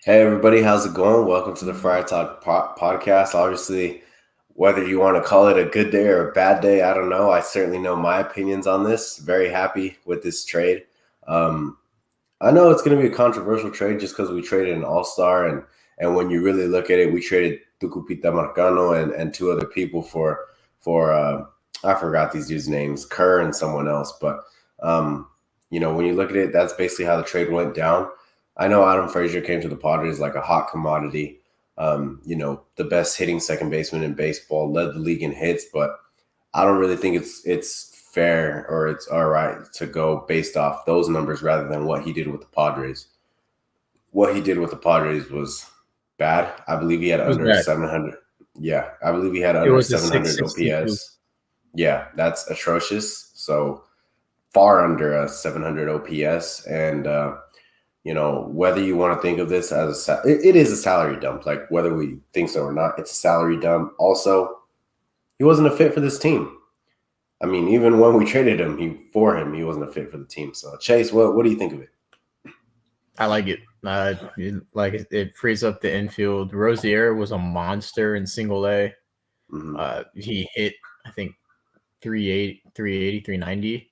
Hey everybody, how's it going? Welcome to the Friar Talk podcast. Obviously, whether you want to call it a good day or a bad day, I don't know. I certainly know my opinions on this. Very happy with this trade. Um, I know it's going to be a controversial trade just because we traded an all-star, and when you really look at it, we traded Tucupita Marcano and two other people for I forgot these dudes' names, Kerr and someone else. But when you look at it, that's basically how the trade went down. I know Adam Frazier came to the Padres like a hot commodity. The best hitting second baseman in baseball, led the league in hits, but I don't really think it's fair or it's all right to go based off those numbers rather than what he did with the Padres. What he did with the Padres was bad. I believe he had It was under bad. 700. Yeah, I believe he had It under was a 700 662. OPS. Yeah, that's atrocious. So far under a 700 OPS, and whether you want to think of this as it is a salary dump. Like whether we think so or not, it's a salary dump. Also, he wasn't a fit for this team. I mean, even when we traded him, he wasn't a fit for the team. So Chase, what do you think of it? I like it. It frees up the infield. Rozier was a monster in single A. Mm-hmm. He hit, I think, 380, 390.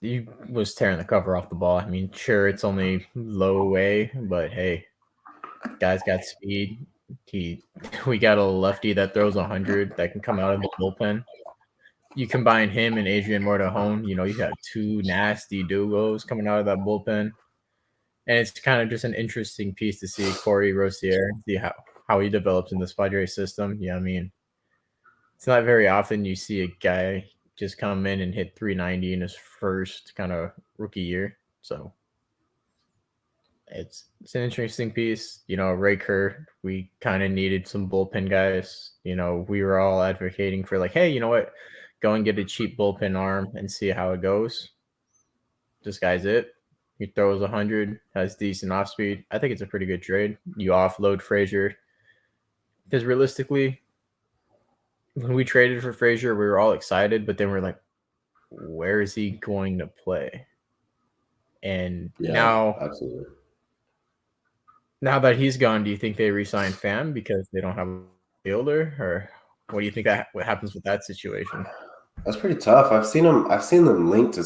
He was tearing the cover off the ball. I mean, sure, it's only low A, but hey, guy's got speed. We got a lefty that throws 100 that can come out of the bullpen. You combine him and Adrian Mortejon, you got two nasty duos coming out of that bullpen. And it's kind of just an interesting piece to see Corey Rozier, see how he develops in the Padres system. Yeah, I mean, it's not very often you see a guy just come in and hit 390 in his first kind of rookie year. So it's an interesting piece. Ray Kerr, we kind of needed some bullpen guys. We were all advocating for like, hey, you know what? Go and get a cheap bullpen arm and see how it goes. This guy's it. He throws 100, has decent off speed. I think it's a pretty good trade. You offload Frazier. Because realistically, when we traded for Frazier, we were all excited, but then we're like, where is he going to play? And Yeah, now absolutely. that he's gone, do you think they re-sign Pham because they don't have a fielder? Or what do you think what happens with that situation? That's pretty tough. I've seen them linked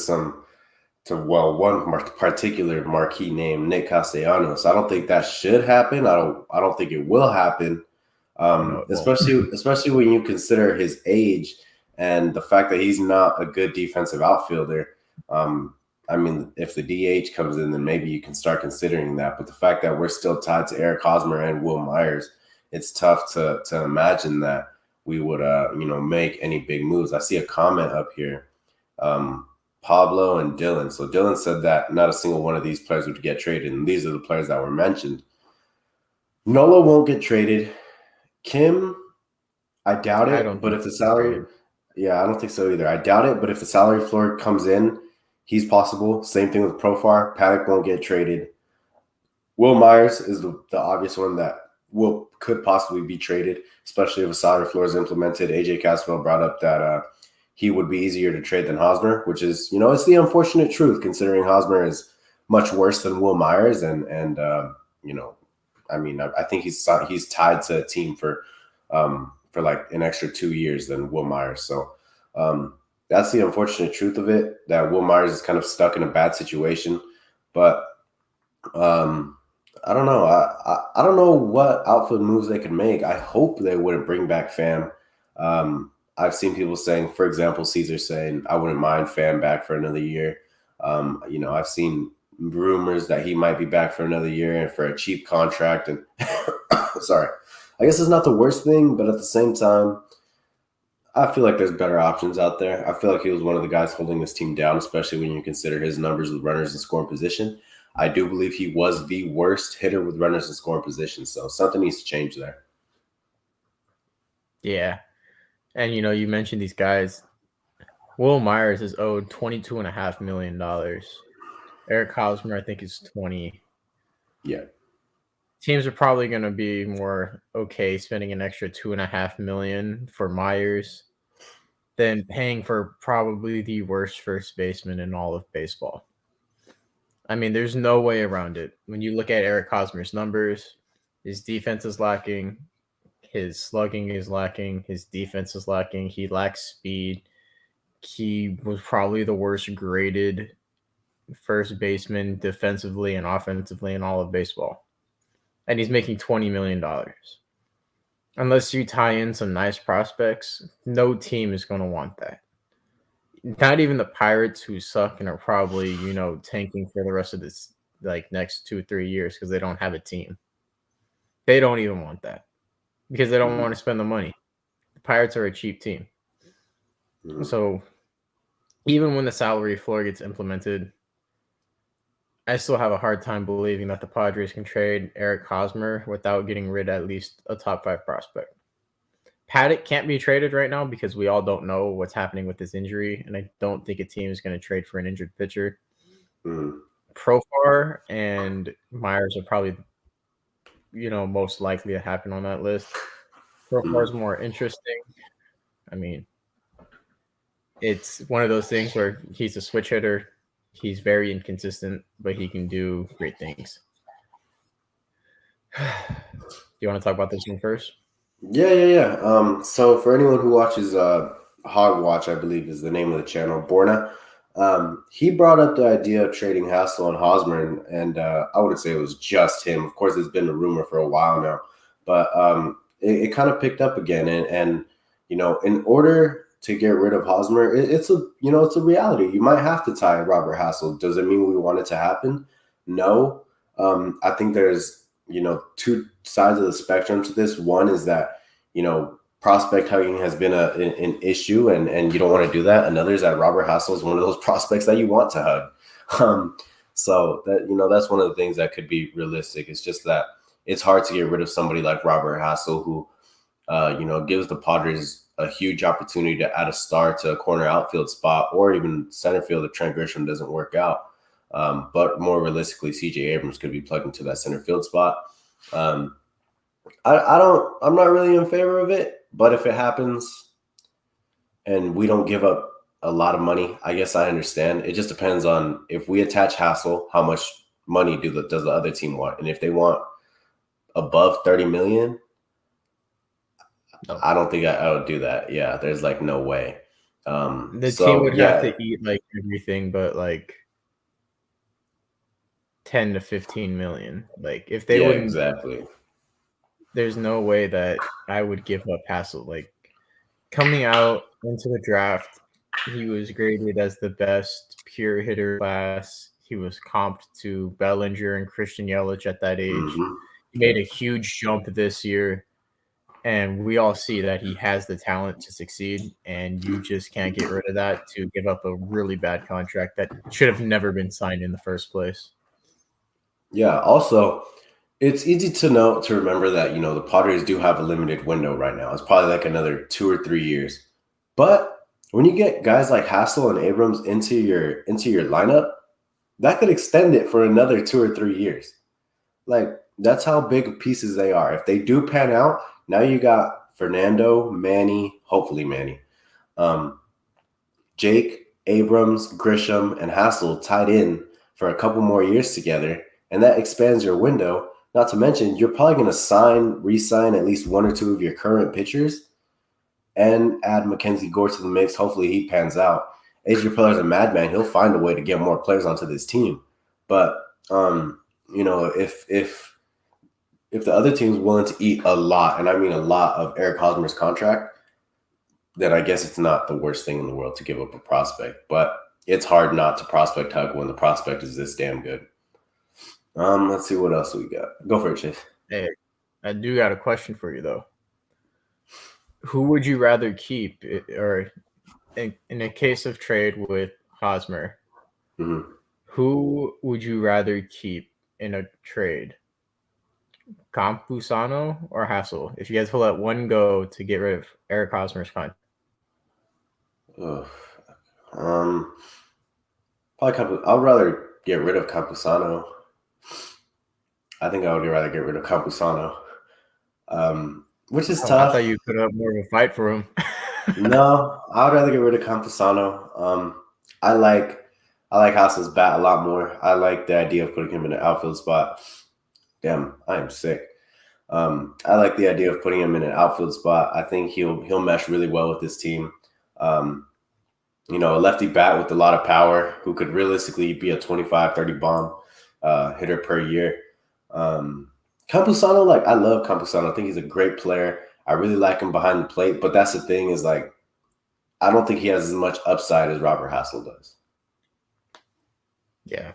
one particular marquee name, Nick Castellanos. I don't think that should happen. I don't think it will happen. No, it won't. Especially when you consider his age and the fact that he's not a good defensive outfielder. I mean, if the DH comes in, then maybe you can start considering that. But the fact that we're still tied to Eric Hosmer and Will Myers, it's tough to imagine that we would make any big moves. I see a comment up here. Pablo and Dylan. So Dylan said that not a single one of these players would get traded, and these are the players that were mentioned. Nola won't get traded. Kim, I doubt I it. don't But think if the salary, traded. yeah, I don't think so either. I doubt it. But if the salary floor comes in, he's possible. Same thing with Profar. Paddock won't get traded. Will Myers is the obvious one that could possibly be traded, especially if a salary floor is implemented. AJ Caswell brought up that he would be easier to trade than Hosmer, which is, it's the unfortunate truth considering Hosmer is much worse than Will Myers, I think he's tied to a team for like an extra 2 years than Will Myers. So that's the unfortunate truth of it, that Will Myers is kind of stuck in a bad situation. But I don't know. I don't know what outfield moves they could make. I hope they wouldn't bring back Pham. I've seen people saying, for example, Caesar saying, I wouldn't mind Pham back for another year. I've seen rumors that he might be back for another year and for a cheap contract. And sorry, I guess it's not the worst thing, but at the same time, I feel like there's better options out there. I feel like he was one of the guys holding this team down, especially when you consider his numbers with runners in scoring position. I do believe he was the worst hitter with runners in scoring position. So something needs to change there. Yeah. And, you mentioned these guys. Will Myers is owed $22.5 million. Eric Hosmer, I think, is 20. Yeah. Teams are probably going to be more okay spending an extra $2.5 million for Myers than paying for probably the worst first baseman in all of baseball. I mean, there's no way around it. When you look at Eric Hosmer's numbers, his defense is lacking, his slugging is lacking, his defense is lacking. He lacks speed. He was probably the worst graded first baseman defensively and offensively in all of baseball. And he's making $20 million. Unless you tie in some nice prospects, no team is going to want that. Not even the Pirates, who suck and are probably, tanking for the rest of this next 2 or 3 years because they don't have a team. They don't even want that because they don't want to spend the money. The Pirates are a cheap team. So even when the salary floor gets implemented, I still have a hard time believing that the Padres can trade Eric Hosmer without getting rid of at least a top 5 prospect. Paddock can't be traded right now because we all don't know what's happening with this injury, and I don't think a team is going to trade for an injured pitcher. Profar and Myers are probably, most likely to happen on that list. Profar is more interesting. I mean, it's one of those things where he's a switch hitter. He's very inconsistent, but he can do great things. Do you want to talk about this one first? Yeah. So for anyone who watches Hog Watch, I believe is the name of the channel, Borna, he brought up the idea of trading Hassel and Hosmer, and I wouldn't say it was just him. Of course, it's been a rumor for a while now, but it kind of picked up again. And in order to get rid of Hosmer, it's a reality. You might have to tie Robert Hassel. Does it mean we want it to happen? No. I think there's two sides of the spectrum to this. One is that prospect hugging has been an issue, and you don't want to do that. Another is that Robert Hassel is one of those prospects that you want to hug. So that that's one of the things that could be realistic. It's just that it's hard to get rid of somebody like Robert Hassel, who gives the Padres a huge opportunity to add a star to a corner outfield spot, or even center field if Trent Grisham doesn't work out. But more realistically, CJ Abrams could be plugged into that center field spot. I'm not really in favor of it, but if it happens and we don't give up a lot of money, I guess I understand. It just depends on, if we attach Hassel, how much money does the other team want? And if they want above 30 million, I don't think I would do that. Yeah, there's no way. The team would have to eat everything but 10 to 15 million. If they wouldn't, exactly. There's no way that I would give up Hassel. Coming out into the draft, he was graded as the best pure hitter class. He was comped to Bellinger and Christian Yelich at that age. He made a huge jump this year, and we all see that he has the talent to succeed, and you just can't get rid of that to give up a really bad contract that should have never been signed in the first place. Yeah, also, it's easy to remember that, the Padres do have a limited window right now. It's probably another 2 or 3 years. But when you get guys like Hassel and Abrams into your lineup, that could extend it for another 2 or 3 years. That's how big pieces they are. If they do pan out, now you got Fernando, Manny, hopefully Manny, Jake, Abrams, Grisham, and Hassel tied in for a couple more years together, and that expands your window. Not to mention, you're probably going to re-sign at least 1 or 2 of your current pitchers and add Mackenzie Gore to the mix. Hopefully he pans out. AJ Preller's a madman. He'll find a way to get more players onto this team. But, if the other team's willing to eat a lot, and I mean a lot, of Eric Hosmer's contract, then I guess it's not the worst thing in the world to give up a prospect. But it's hard not to prospect hug when the prospect is this damn good. Let's see what else we got. Go for it, Chase. Hey, I do got a question for you, though. Who would you rather keep, or in a case of trade with Hosmer, who would you rather keep in a trade? Campusano or Hassel? If you guys will let one go to get rid of Eric Hosmer's contract. Probably I'd rather get rid of Campusano. I think I would rather get rid of Campusano, which is tough. I thought you put up more of a fight for him. No, I would rather get rid of Campusano. I like I like Hasel's bat a lot more. I like the idea of putting him in an outfield spot. Damn, I am sick. I like the idea of putting him in an outfield spot. I think he'll mesh really well with this team. A lefty bat with a lot of power who could realistically be a 25, 30 bomb hitter per year. Campusano, I love Campusano. I think he's a great player. I really like him behind the plate, but that's the thing is I don't think he has as much upside as Robert Hassel does. Yeah.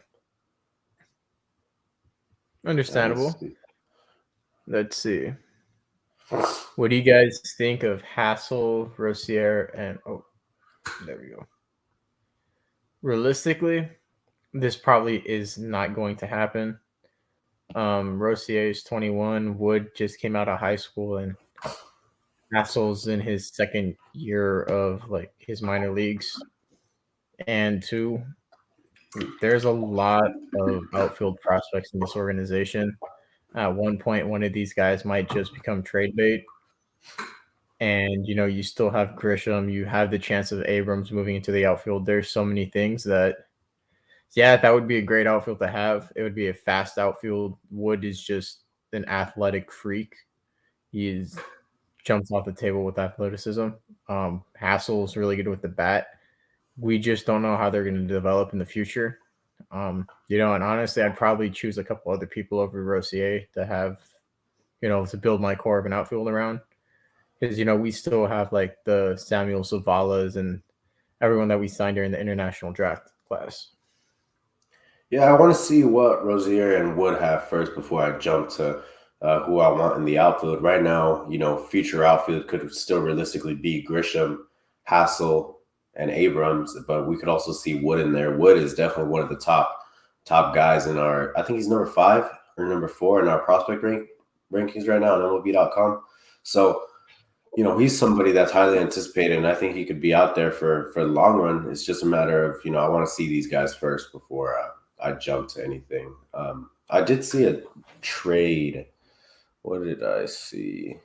Understandable. Let's see. What do you guys think of Hassel, Rozier, and there we go. Realistically, this probably is not going to happen. Rozier is 21. Wood just came out of high school, and Hassel's in his second year of his minor leagues. And two, there's a lot of outfield prospects in this organization. At one point, one of these guys might just become trade bait. And, you still have Grisham. You have the chance of Abrams moving into the outfield. There's so many things that would be a great outfield to have. It would be a fast outfield. Wood is just an athletic freak. He jumps off the table with athleticism. Hassel's really good with the bat. We just don't know how they're going to develop in the future. And honestly, I'd probably choose a couple other people over Rozier to have, to build my core of an outfield around. Because, we still have the Samuel Zavalas and everyone that we signed during the international draft class. Yeah, I want to see what Rozier and Wood have first before I jump to who I want in the outfield. Right now, future outfield could still realistically be Grisham, Hassel, and Abrams, but we could also see Wood in there. Wood is definitely one of the top guys in our, I think he's number 5 or number 4 in our prospect rankings right now on MLB.com. So, he's somebody that's highly anticipated, and I think he could be out there for the long run. It's just a matter of, I want to see these guys first before I jump to anything. I did see a trade. What did I see?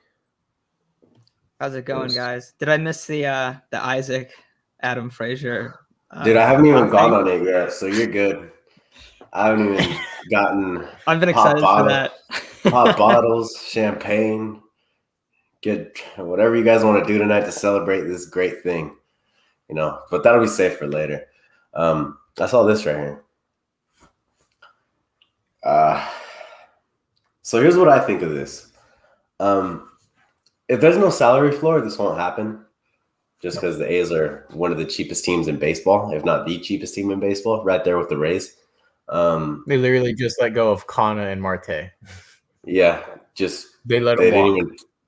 How's it going, guys? Did I miss the Isaac Adam Frazier? Dude, I haven't even gone on it yet, so you're good. I haven't even gotten. I've been excited for that. Pop bottles, champagne. Get whatever you guys want to do tonight to celebrate this great thing, But that'll be safe for later. I saw this right here. So here's what I think of this. If there's no salary floor, this won't happen. Just because the A's are one of the cheapest teams in baseball, if not the cheapest team in baseball, right there with the Rays. They literally just let go of Kana and Marte. Yeah, they walk.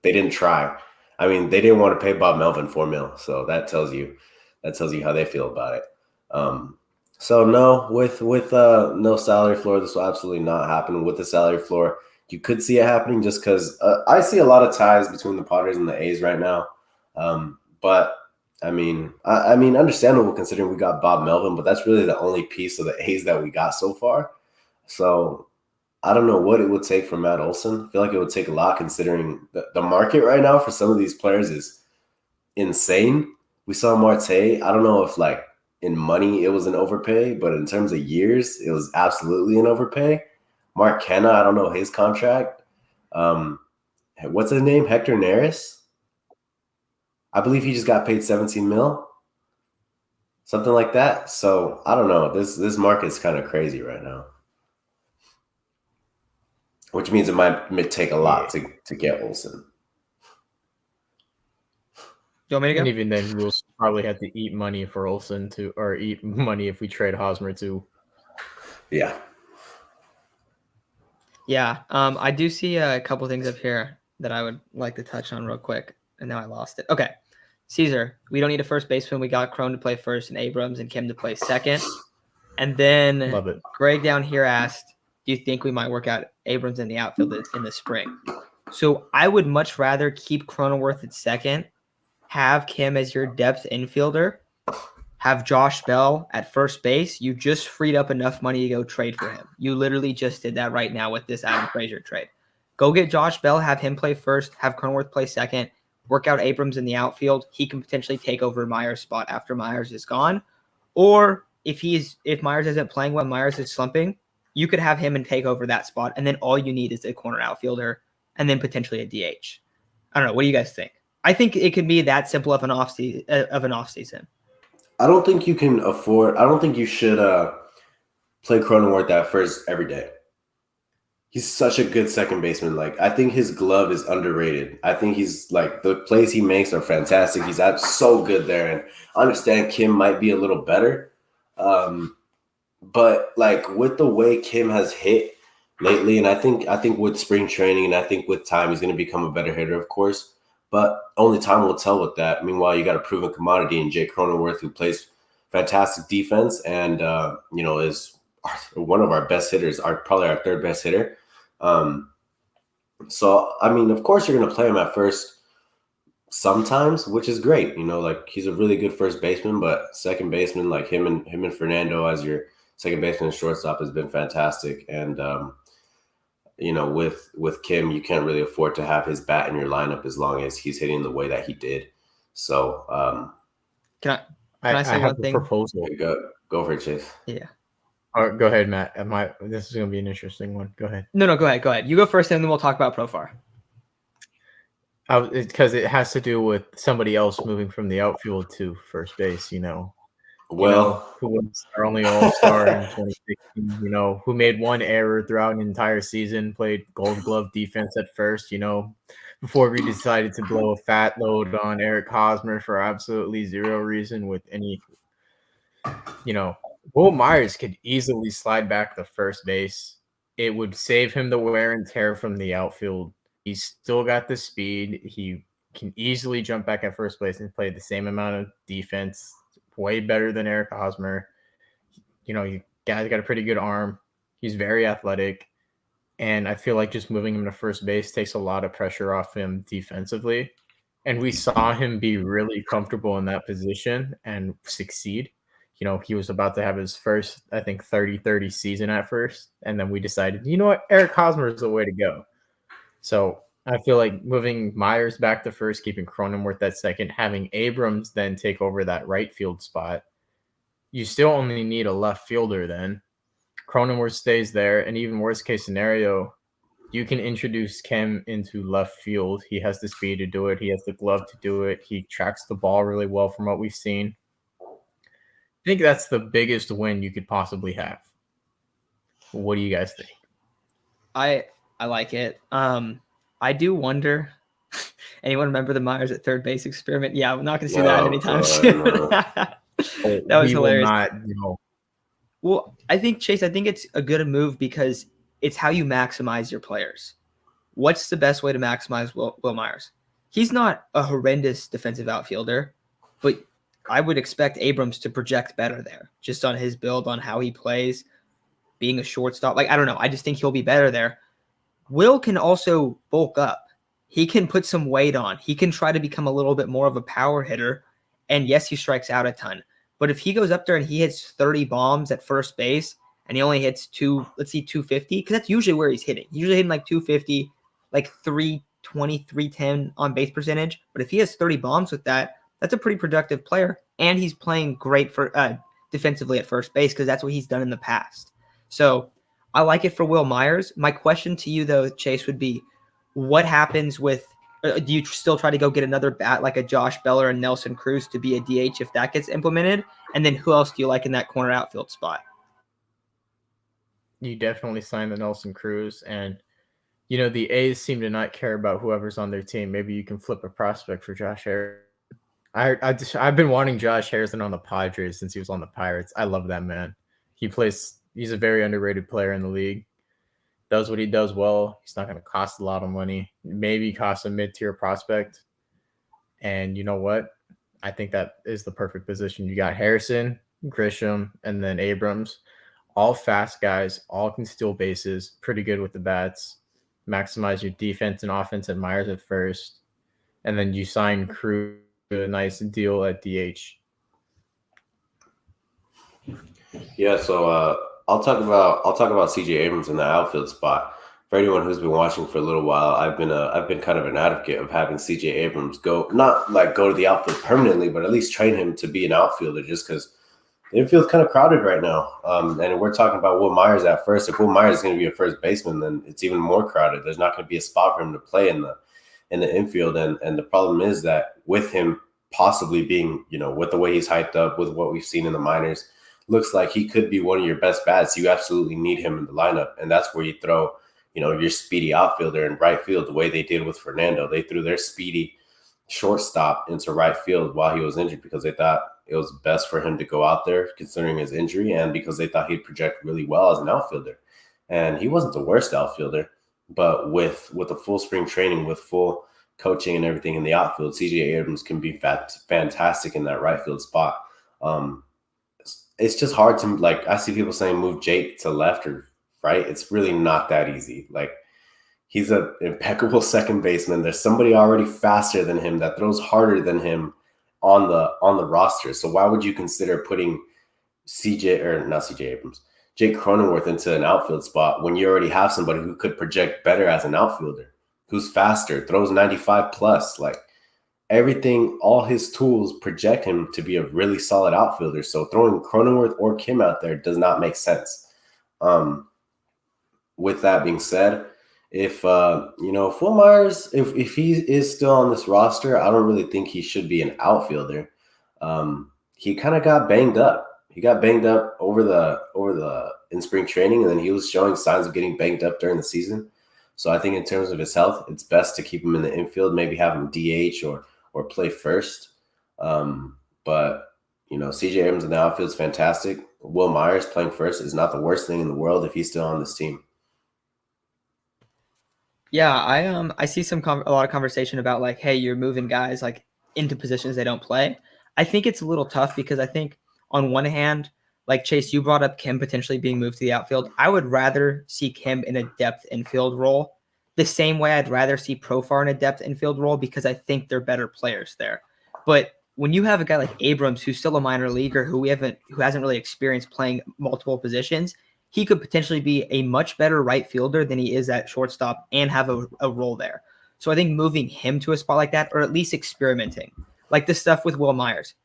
They didn't try. I mean, they didn't want to pay Bob Melvin $4 million, so that tells you how they feel about it. So no, with no salary floor, this will absolutely not happen. With the salary floor, you could see it happening just because I see a lot of ties between the Padres and the A's right now. But I mean, understandable considering we got Bob Melvin, but that's really the only piece of the A's that we got so far. So I don't know what it would take for Matt Olson. I feel like it would take a lot considering the market right now for some of these players is insane. We saw Marte. I don't know if in money it was an overpay, but in terms of years, it was absolutely an overpay. Mark Kenna, I don't know his contract. What's his name? Hector Neris. I believe he just got paid $17 million, something like that. So I don't know. This market's kind of crazy right now, which means it might take a lot to get Olson. You want me to go? And even then, we'll probably have to eat money for Olson or eat money if we trade Hosmer too. Yeah. Yeah. I do see a couple things up here that I would like to touch on real quick, and now I lost it. Okay. Caesar, we don't need a first baseman. We got Crone to play first and Abrams and Kim to play second. And then Love it. Greg down here asked, do you think we might work out Abrams in the outfield in the spring? So I would much rather keep Cronenworth at second, have Kim as your depth infielder, have Josh Bell at first base. You just freed up enough money to go trade for him. You literally just did that right now with this Adam Frazier trade. Go get Josh Bell, have him play first, have Cronenworth play second, work out Abrams in the outfield. He can potentially take over Myers' spot after Myers is gone. Or if Myers isn't playing well, Myers is slumping, you could have him and take over that spot, and then all you need is a corner outfielder and then potentially a DH. I don't know. What do you guys think? I think it could be that simple of an off season. I don't think you can afford. I don't think you should play Cronenworth at first every day. He's such a good second baseman. Like, I think his glove is underrated. I think he's like, the plays he makes are fantastic. He's so good there. And I understand Kim might be a little better. But like with the way Kim has hit lately, and I think with spring training and I think with time, he's going to become a better hitter, of course. But only time will tell with that. Meanwhile, you got a proven commodity in Jake Cronenworth, who plays fantastic defense and is one of our best hitters, probably our third best hitter. So I mean, of course, you're going to play him at first sometimes, which is great. Like he's a really good first baseman, but second baseman, like him and Fernando as your second baseman and shortstop has been fantastic. And with Kim, you can't really afford to have his bat in your lineup as long as he's hitting the way that he did. So can I say one thing? Proposal. Go for it, Chase. Yeah. All right, go ahead, Matt. This is going to be an interesting one. Go ahead. No, go ahead. You go first, and then we'll talk about Profar. Because it has to do with somebody else moving from the outfield to first base. Well, who was our only All-Star in 2016, who made one error throughout an entire season, played Gold Glove defense at first, before we decided to blow a fat load on Eric Hosmer for absolutely zero reason with any, Will Myers could easily slide back to first base. It would save him the wear and tear from the outfield. He's still got the speed. He can easily jump back at first base and play the same amount of defense. Way better than Eric Hosmer. You guys got a pretty good arm. He's very athletic. And I feel like just moving him to first base takes a lot of pressure off him defensively. And we saw him be really comfortable in that position and succeed. He was about to have his first, I think, 30-30 season at first. And then we decided, Eric Hosmer is the way to go. So I feel like moving Myers back to first, keeping Cronenworth at second, having Abrams then take over that right field spot. You still only need a left fielder then. Cronenworth stays there, and even worst case scenario, you can introduce Kim into left field. He has the speed to do it. He has the glove to do it. He tracks the ball really well from what we've seen. I think that's the biggest win you could possibly have. What do you guys think? I like it. I do wonder. Anyone remember the Myers at third base experiment? Yeah, I'm not going to see that anytime soon. That was hilarious. Well, I think, Chase, it's a good move because it's how you maximize your players. What's the best way to maximize Will Myers? He's not a horrendous defensive outfielder, but I would expect Abrams to project better there, just on his build, on how he plays, being a shortstop. Like, I don't know. I just think he'll be better there. Will can also bulk up. He can put some weight on. He can try to become a little bit more of a power hitter. And yes, he strikes out a ton. But if he goes up there and he hits 30 bombs at first base and he only hits 250, because that's usually where he's hitting. He's usually hitting like 250, like 320, 310 on base percentage. But if he has 30 bombs with that, that's a pretty productive player. And he's playing great for defensively at first base because that's what he's done in the past. So I like it for Will Myers. My question to you, though, Chase, would be, what happens with do you still try to go get another bat like a Josh Beller and Nelson Cruz to be a DH if that gets implemented? And then who else do you like in that corner outfield spot? You definitely sign the Nelson Cruz. And, the A's seem to not care about whoever's on their team. Maybe you can flip a prospect for Josh Harrison. I've been wanting Josh Harrison on the Padres since he was on the Pirates. I love that man. He's a very underrated player in the league. Does what he does well. He's not going to cost a lot of money. Maybe cost a mid-tier prospect. And you know what? I think that is the perfect position. You got Harrison, Grisham, and then Abrams. All fast guys, all can steal bases, pretty good with the bats. Maximize your defense and offense at Myers at first. And then you sign Cruz to a nice deal at DH. Yeah, so I'll talk about CJ Abrams in the outfield spot. For anyone who's been watching for a little while, I've been kind of an advocate of having CJ Abrams go to the outfield permanently, but at least train him to be an outfielder, just because the infield's kind of crowded right now. And we're talking about Will Myers at first. If Will Myers is going to be a first baseman, then it's even more crowded. There's not going to be a spot for him to play in the infield. And the problem is that with him possibly being, with the way he's hyped up, with what we've seen in the minors, looks like he could be one of your best bats. You absolutely need him in the lineup. And that's where you throw, your speedy outfielder in right field, the way they did with Fernando. They threw their speedy shortstop into right field while he was injured because they thought it was best for him to go out there considering his injury and because they thought he'd project really well as an outfielder. And he wasn't the worst outfielder, but with a full spring training, with full coaching and everything in the outfield, CJ Abrams can be fantastic in that right field spot. It's just hard to, I see people saying move Jake to left or right. It's really not that easy. He's an impeccable second baseman. There's somebody already faster than him that throws harder than him on the roster. So why would you consider putting Jake Cronenworth into an outfield spot when you already have somebody who could project better as an outfielder, who's faster, throws 95 plus, everything, all his tools project him to be a really solid outfielder. So throwing Cronenworth or Kim out there does not make sense. With that being said, if Will Myers, if he is still on this roster, I don't really think he should be an outfielder. He kind of got banged up. He got banged up in spring training, and then he was showing signs of getting banged up during the season. So I think in terms of his health, it's best to keep him in the infield, maybe have him DH or play first. But CJ Abrams in the outfield is fantastic. Will Myers playing first is not the worst thing in the world if he's still on this team. Yeah, I see a lot of conversation about hey, you're moving guys into positions they don't play. I think it's a little tough because I think on one hand, Chase, you brought up Kim potentially being moved to the outfield. I would rather see Kim in a depth infield role the same way I'd rather see Profar in a depth infield role because I think they're better players there. But when you have a guy like Abrams who's still a minor leaguer who hasn't really experienced playing multiple positions, he could potentially be a much better right fielder than he is at shortstop and have a role there. So I think moving him to a spot like that, or at least experimenting, like this stuff with Will Myers.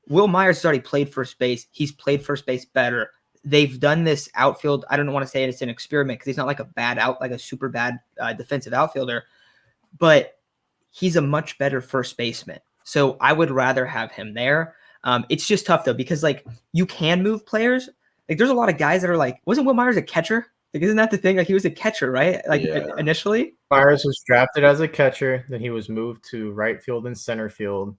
Will Myers has already played first base. He's played first base better. They've done this outfield. I don't want to say it's an experiment because he's not a super bad defensive outfielder, but he's a much better first baseman. So I would rather have him there. It's just tough though, because you can move players. There's a lot of guys that are wasn't Will Myers a catcher? Isn't that the thing? He was a catcher, right? Initially. Myers was drafted as a catcher. Then he was moved to right field and center field.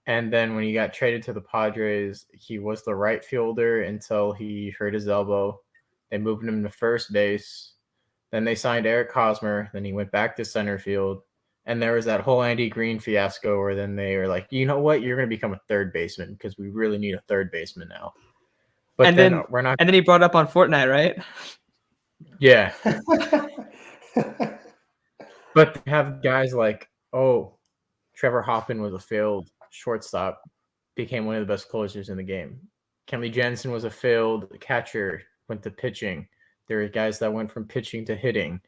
And then when he got traded to the Padres, he was the right fielder until he hurt his elbow. They moved him to first base. Then they signed Eric Hosmer. Then he went back to center field. And there was that whole Andy Green fiasco where then they were like, you know what? You're going to become a third baseman because we really need a third baseman now. But then we're not. And then he brought up on Fortnite, right? Yeah. But they have guys Trevor Hoffman was a failed shortstop, became one of the best closers in the game. Kenley Jansen was a failed catcher, went to pitching. There are guys that went from pitching to hitting.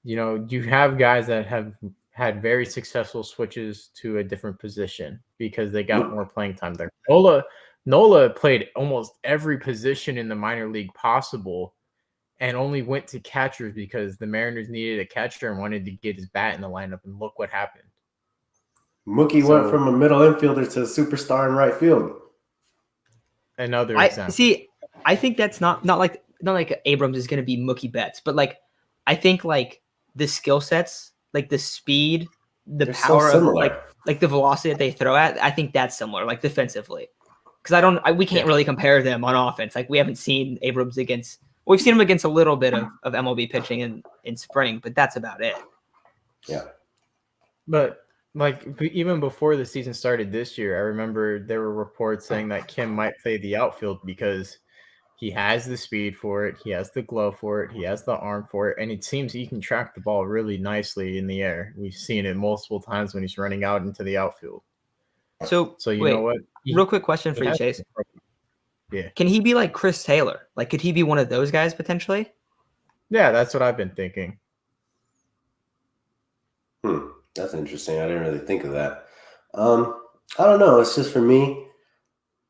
You have guys that have had very successful switches to a different position because they got more playing time there. Nola played almost every position in the minor league possible and only went to catchers because the Mariners needed a catcher and wanted to get his bat in the lineup, and look what happened. Mookie went from a middle infielder to a superstar in right field. Another example. See, I think that's not like Abrams is going to be Mookie Betts, but I think the skill sets, the speed, the They're power so of the velocity that they throw at, I think that's similar, defensively. Because we can't really compare them on offense. We haven't seen Abrams against. We've seen him against a little bit of MLB pitching in spring, but that's about it. Yeah. But even before the season started this year, I remember there were reports saying that Kim might play the outfield because he has the speed for it, he has the glove for it, he has the arm for it, and it seems he can track the ball really nicely in the air. We've seen it multiple times when he's running out into the outfield. So you know what? Real quick question for you, Chase. Yeah. Can he be like Chris Taylor? Could he be one of those guys potentially? Yeah, that's what I've been thinking. That's interesting. I didn't really think of that. I don't know. It's just for me,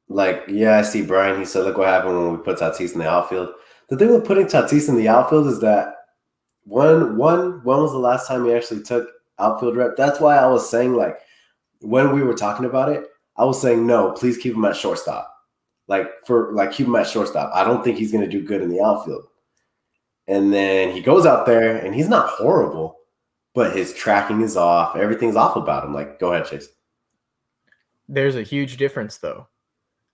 Like, yeah, I see Brian. He said, look what happened when we put Tatis in the outfield. The thing with putting Tatis in the outfield is that when was the last time he actually took outfield rep? That's why I was saying, like, when we were talking about it, I was saying, no, please keep him at shortstop. Keep him at shortstop. I don't think he's going to do good in the outfield. And then he goes out there, and he's not horrible, but his tracking is off. Everything's off about him. Like, go ahead, Chase. There's a huge difference, though.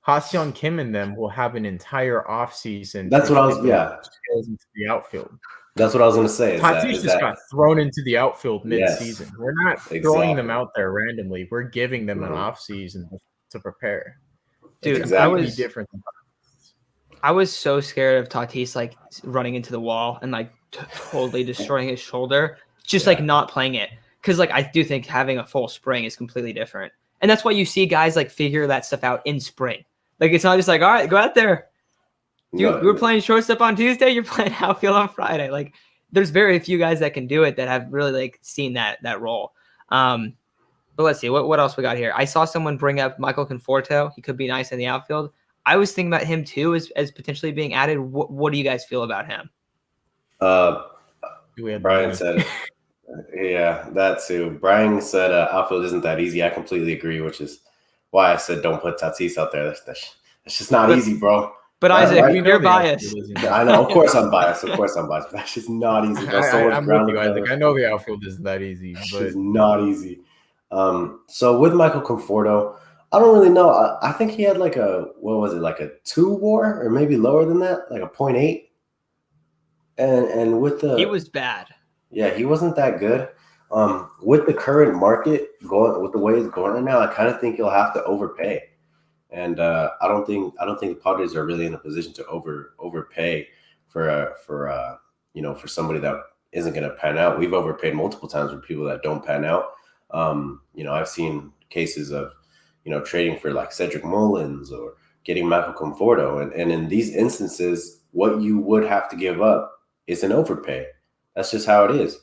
Ha-Seong Kim and them will have an entire offseason. That's what I was, yeah. Into the outfield. That's what I was going to say. Tatis just got thrown into the outfield mid-season. Yes, We're not throwing them out there randomly. We're giving them an offseason to prepare. Dude, exactly. Different. I was so scared of Tatis like running into the wall and like totally destroying his shoulder, just like not playing it. Because like I do think having a full spring is completely different, and that's why you see guys like figure that stuff out in spring. Like it's not just like, all right, go out there. You were playing shortstop on Tuesday, you're playing outfield on Friday. Like there's very few guys that can do it that have really like seen that role. But let's see what else we got here. I saw someone bring up Michael Conforto. He could be nice in the outfield. I was thinking about him too as potentially being added. What do you guys feel about him? Brian said, yeah, that too. Brian said outfield isn't that easy. I completely agree, which is why I said don't put Tatis out there. That's just not easy, bro. But Isaac, you're biased. I know. Of course I'm biased. But that's just not easy. I'm with you, Isaac. I know the outfield isn't that easy. But it's not easy. So with Michael Conforto, I don't really know. I think he had like a 2 WAR or maybe lower than that, like a 0.8. And with the he was bad. Yeah, he wasn't that good. With the current market going with the way it's going right now, I kind of think he'll have to overpay. And I don't think the Padres are really in a position to overpay for somebody that isn't going to pan out. We've overpaid multiple times for people that don't pan out. I've seen cases of trading for like Cedric Mullins or getting Michael Conforto, and in these instances, what you would have to give up is an overpay. That's just how it is.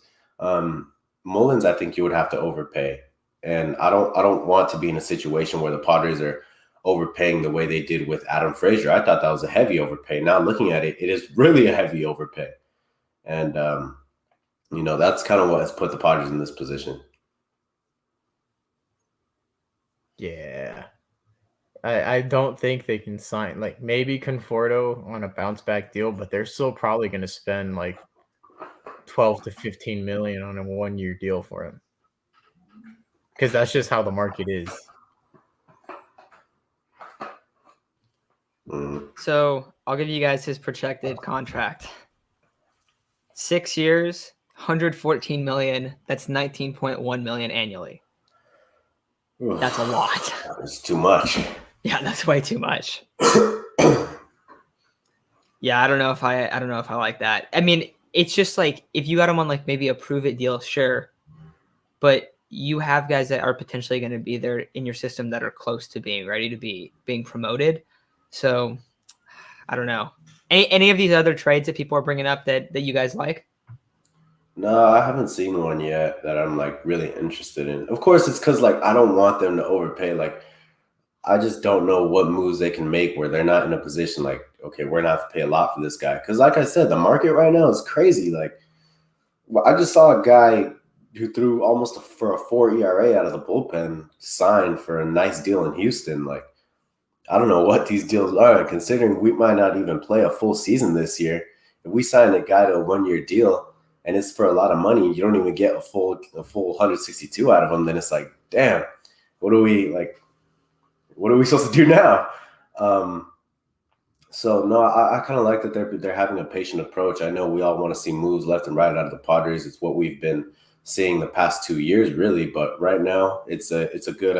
Mullins, I think you would have to overpay, and I don't want to be in a situation where the Padres are overpaying the way they did with Adam Frazier. I thought that was a heavy overpay. Now looking at it, it is really a heavy overpay. And, that's kind of what has put the Padres in this position. Yeah. I don't think they can sign, like maybe Conforto on a bounce back deal, but they're still probably going to spend like 12 to 15 million on a 1-year deal for him. Because that's just how the market is. So I'll give you guys his projected contract. 6 years, 114 million. That's 19.1 million annually. That's a lot. That's too much. Yeah, that's way too much. Yeah, I don't know if I like that. I mean, it's just like if you got him on like maybe a prove it deal, sure. But you have guys that are potentially going to be there in your system that are close to being ready to be being promoted. So I don't know. Any of these other trades that people are bringing up that you guys like? No, I haven't seen one yet that I'm like really interested in. Of course, it's because like I don't want them to overpay. Like I just don't know what moves they can make where they're not in a position like, okay, we're gonna have to pay a lot for this guy. Because like I said, the market right now is crazy. Like I just saw a guy who threw almost for a 4 ERA out of the bullpen signed for a nice deal in Houston. Like I don't know what these deals are, considering we might not even play a full season this year. If we sign a guy to a 1-year deal and it's for a lot of money, you don't even get a full 162 out of him, then it's like, damn, what are we supposed to do now? So no, I kind of like that they're having a patient approach. I know we all want to see moves left and right out of the Padres. It's what we've been seeing the past 2 years, really. But right now, it's a good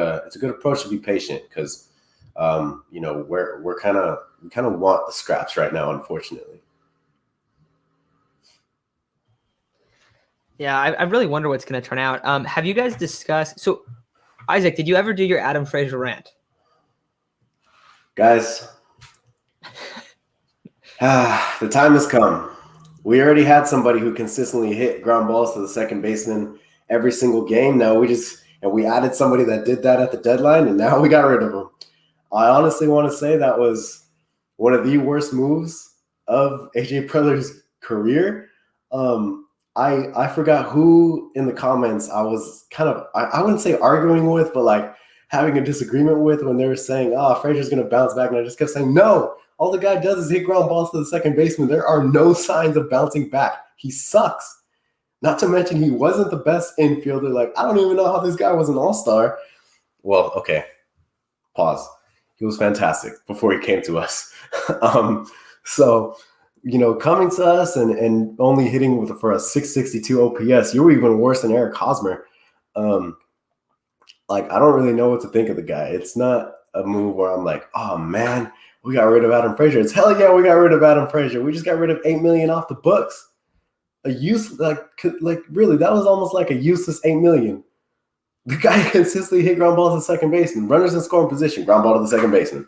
approach to be patient because we kind of want the scraps right now, unfortunately. Yeah, I really wonder what's going to turn out. Have you guys discussed? So, Isaac, did you ever do your Adam Frazier rant? Guys, the time has come. We already had somebody who consistently hit ground balls to the second baseman every single game. Now we added somebody that did that at the deadline, and now we got rid of him. I honestly want to say that was one of the worst moves of AJ Preller's career. I forgot who in the comments I was kind of, I wouldn't say arguing with, but like having a disagreement with when they were saying, Frazier's going to bounce back. And I just kept saying, no, all the guy does is hit ground balls to the second baseman. There are no signs of bouncing back. He sucks. Not to mention he wasn't the best infielder. Like, I don't even know how this guy was an all-star. Well, okay. Pause. He was fantastic before he came to us. So, coming to us and only hitting for a 662 OPS, you were even worse than Eric Hosmer. I don't really know what to think of the guy. It's not a move where I'm like, oh, man, we got rid of Adam Frazier. It's hell yeah, we got rid of Adam Frazier. We just got rid of $8 million off the books. Really, that was almost like a useless $8 million. The guy consistently hit ground balls to second baseman. Runners in scoring position, ground ball to the second baseman.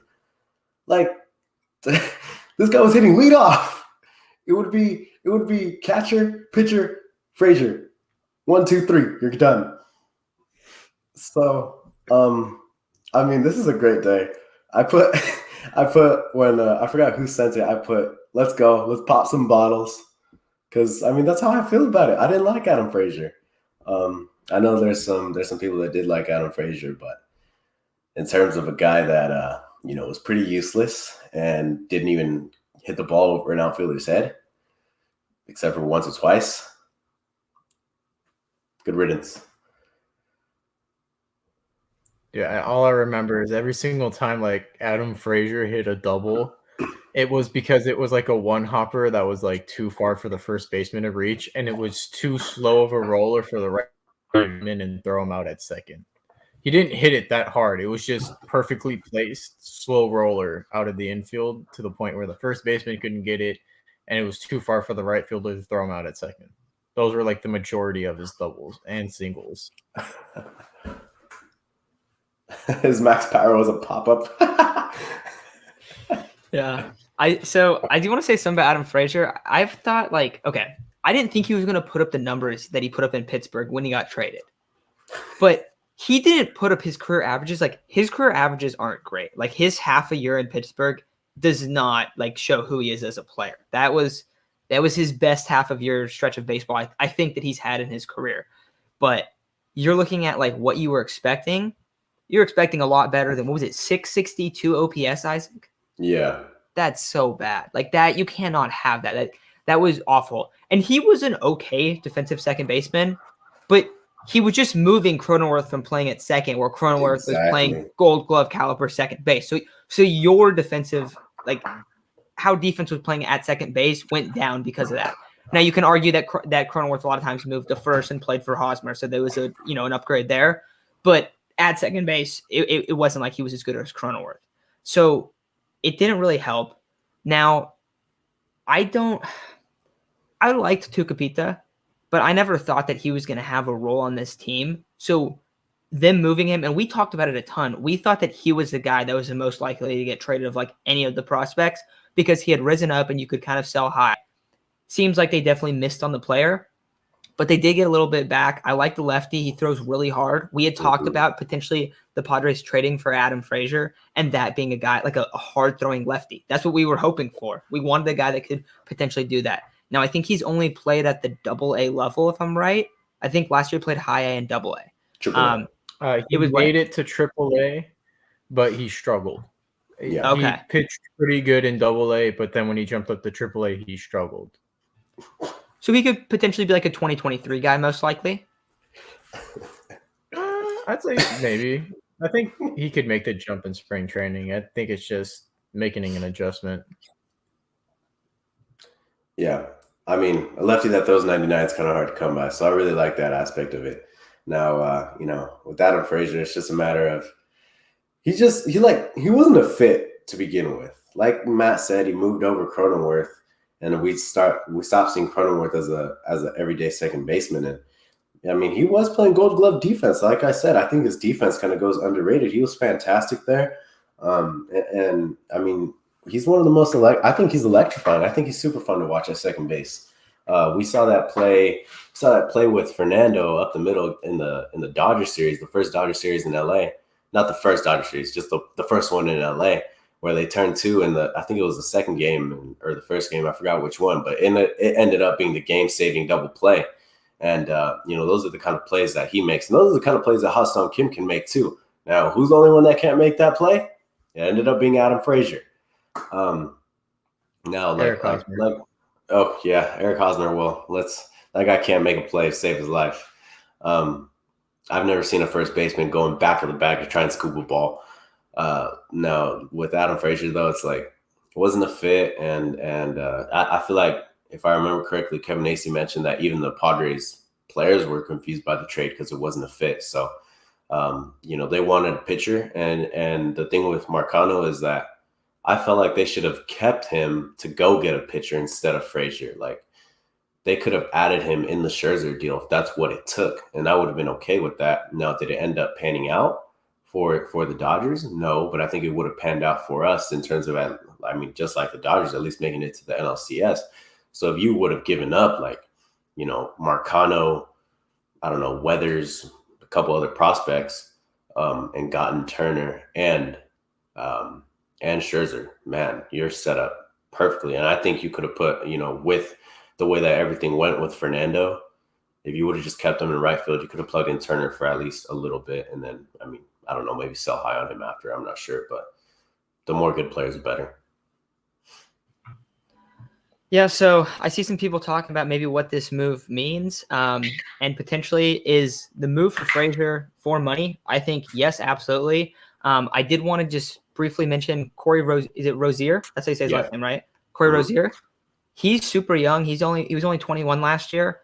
This guy was hitting leadoff. It would be catcher, pitcher, Frazier. 1, 2, 3. You're done. So, this is a great day. I put when I forgot who sent it. I put, let's go, let's pop some bottles, because that's how I feel about it. I didn't like Adam Frazier. I know there's some people that did like Adam Frazier, but in terms of a guy that was pretty useless and didn't even hit the ball over an outfielder's head, except for once or twice, good riddance. Yeah, all I remember is every single time Adam Frazier hit a double, it was because it was like a one hopper that was too far for the first baseman to reach, and it was too slow of a roller for the right man and throw him out at second. He didn't hit it that hard. It was just perfectly placed, slow roller out of the infield to the point where the first baseman couldn't get it, and it was too far for the right fielder to throw him out at second. Those were the majority of his doubles and singles. His max power was a pop-up. Yeah. I do want to say something about Adam Frazier. I've thought I didn't think he was going to put up the numbers that he put up in Pittsburgh when he got traded. But he didn't put up his career averages. His career averages aren't great. His half a year in Pittsburgh does not show who he is as a player. That was his best half of year stretch of baseball I think that he's had in his career. But you're looking at what you were expecting. You're expecting a lot better than, what was it, 662 OPS, Isaac? Yeah. That's so bad. That, you cannot have that. That was awful. And he was an okay defensive second baseman, but he was just moving Cronenworth from playing at second, where Cronenworth was playing Gold Glove caliber second base. So your defensive, how defense was playing at second base went down because of that. Now you can argue that Cronenworth a lot of times moved to first and played for Hosmer, so there was an upgrade there. But at second base, it wasn't like he was as good as Cronenworth. So it didn't really help. Now, I liked Tucapita, but I never thought that he was going to have a role on this team. So them moving him, and we talked about it a ton, we thought that he was the guy that was the most likely to get traded of any of the prospects because he had risen up and you could kind of sell high. Seems like they definitely missed on the player, but they did get a little bit back. I like the lefty. He throws really hard. We had talked about potentially the Padres trading for Adam Frazier and that being a guy, a hard-throwing lefty. That's what we were hoping for. We wanted a guy that could potentially do that. Now, I think he's only played at the AA level, if I'm right. I think last year he played high A and AA. He made it to AAA, but he struggled. Yeah. He pitched pretty good in AA, but then when he jumped up to AAA, he struggled. So he could potentially be a 2023 guy, most likely? I'd say maybe. I think he could make the jump in spring training. I think it's just making an adjustment. Yeah. A lefty that throws 99 is kind of hard to come by, so I really like that aspect of it. Now, with Adam Frazier, it's just a matter of he wasn't a fit to begin with. Like Matt said, he moved over Cronenworth, and we stopped seeing Cronenworth as a everyday second baseman. And he was playing Gold Glove defense. Like I said, I think his defense kind of goes underrated. He was fantastic there, he's one of the most I think he's electrifying. I think he's super fun to watch at second base. We saw that play with Fernando up the middle in the Dodger series, the first Dodger series in LA. not the first Dodger series, just the first one in LA, where they turned 2 in I think it was the second game or the first game, I forgot which one, but it ended up being the game-saving double play. And, those are the kind of plays that he makes. And those are the kind of plays that Ha-Seong Kim can make too. Now, who's the only one that can't make that play? It ended up being Adam Frazier. Eric Hosmer. Well, that guy can't make a play to save his life. I've never seen a first baseman going back of the bag to try and scoop a ball. No, with Adam Frazier though, it's like it wasn't a fit, and I feel like if I remember correctly, Kevin Acee mentioned that even the Padres players were confused by the trade because it wasn't a fit. So, they wanted a pitcher, and the thing with Marcano is that I felt like they should have kept him to go get a pitcher instead of Frazier. Like, they could have added him in the Scherzer deal if that's what it took, and I would have been okay with that. Now, did it end up panning out for the Dodgers? No, but I think it would have panned out for us in terms of, just like the Dodgers, at least making it to the NLCS. So if you would have given up, Marcano, I don't know, Weathers, a couple other prospects, and gotten Turner and Scherzer, man, you're set up perfectly. And I think you could have put, with the way that everything went with Fernando, if you would have just kept him in right field, you could have plugged in Turner for at least a little bit. And then, I don't know, maybe sell high on him after. I'm not sure, but the more good players, the better. Yeah, so I see some people talking about maybe what this move means, and potentially is the move for Frazier for money. I think yes, absolutely. I did want to just briefly mention Corey Rose. Is it Rozier? That's how you say his last name, right? Corey Rozier. He's super young. He was only 21 last year.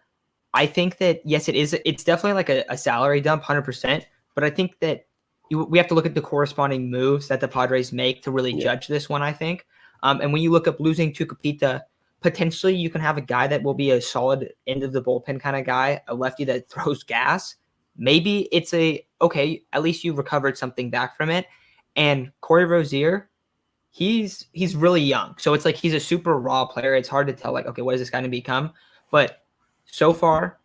I think that yes, it's definitely like a salary dump, 100%. But I think that we have to look at the corresponding moves that the Padres make to really judge this one. I think, and when you look up losing Tucupita, potentially you can have a guy that will be a solid end of the bullpen kind of guy, a lefty that throws gas. Maybe it's at least you recovered something back from it. And Corey Rozier, he's really young. So it's like he's a super raw player. It's hard to tell, like, okay, what is this going to become? But so far,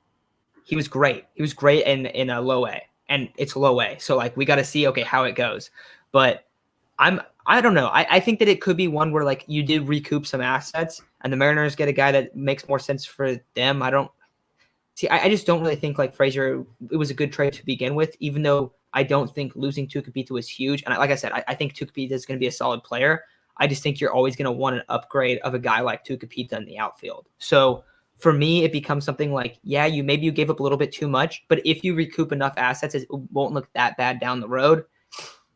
he was great. He was great in a low A. And it's low A. So, like, we got to see, okay, how it goes. But I don't know. I think that it could be one where, like, you did recoup some assets and the Mariners get a guy that makes more sense for them. I just don't really think, like, Frazier, it was a good trade to begin with, even though I don't think losing Tucupita was huge. And like I said, I think Tucupita is going to be a solid player. I just think you're always going to want an upgrade of a guy like Tucupita in the outfield. So for me, it becomes something like, yeah, you gave up a little bit too much, but if you recoup enough assets, it won't look that bad down the road.